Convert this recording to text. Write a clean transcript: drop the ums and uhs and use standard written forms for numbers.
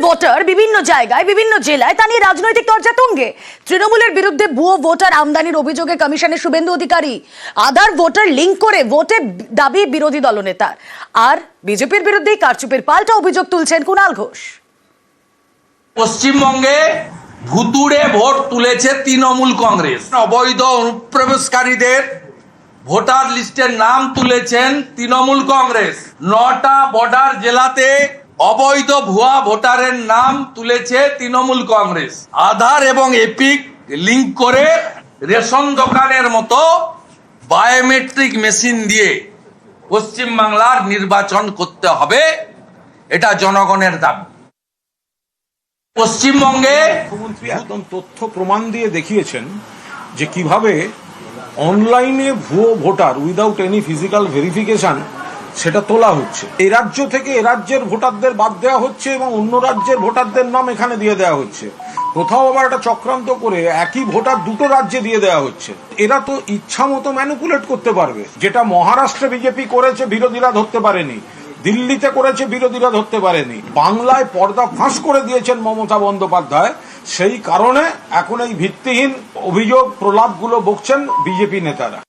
Voter বিভিন্ন জায়গায় বিভিন্ন জেলায় তা নিয়ে রাজনৈতিক চর্চা তুঙ্গে। তৃণমূলের বিরুদ্ধে ভুয়ো ভোটার আমদানির অভিযোগে কমিশনের শুভেন্দু অধিকারী। আধার ভোটার লিঙ্ক করে ভোটে দাবি বিরোধী দলনেতার। আর বিজেপির বিরুদ্ধে কারচুপির পাল্টা অভিযোগ তুলছেন কুণাল ঘোষ। পশ্চিমবঙ্গে ভুতুড়ে ভোট তুলেছে তৃণমূল কংগ্রেস। অবৈধ অনুপ্রবেশকারীদের ভোটার লিস্টের নাম তুলেছেন তৃণমূল কংগ্রেস। 9টা বর্ডার জেলাতে অবৈধ ভুয়া ভোটারের নাম তুলেছে তৃণমূল কংগ্রেস। আধার এবং এপিক লিঙ্ক করে রেশন দোকানের মতো বায়োমেট্রিক মেশিন দিয়ে পশ্চিমবাংলার নির্বাচন করতে হবে, এটা জনগণের দাবি। পশ্চিমবঙ্গে মুখ্যমন্ত্রী একদম তথ্য প্রমাণ দিয়ে দেখিয়েছেন যে কিভাবে অনলাইনে ভুয়ো voter without any physical verification সেটা তোলা হচ্ছে। এই রাজ্য থেকে এ রাজ্যের ভোটারদের বাদ দেওয়া হচ্ছে এবং অন্য রাজ্যের ভোটারদের নাম এখানে দিয়ে দেওয়া হচ্ছে। কোথাও আবার একটা চক্রান্ত করে একই ভোটার দুটো রাজ্যে দিয়ে দেওয়া হচ্ছে। এরা তো ইচ্ছা মতো ম্যানিপুলেট করতে পারবে। যেটা মহারাষ্ট্রে বিজেপি করেছে বিরোধীরা ধরতে পারেনি, দিল্লিতে করেছে বিরোধীরা ধরতে পারেনি, বাংলায় পর্দা ফাঁস করে দিয়েছেন মমতা বন্দ্যোপাধ্যায়। সেই কারণে এখন এই ভিত্তিহীন অভিযোগ প্রলাপগুলো বকছেন বিজেপি নেতারা।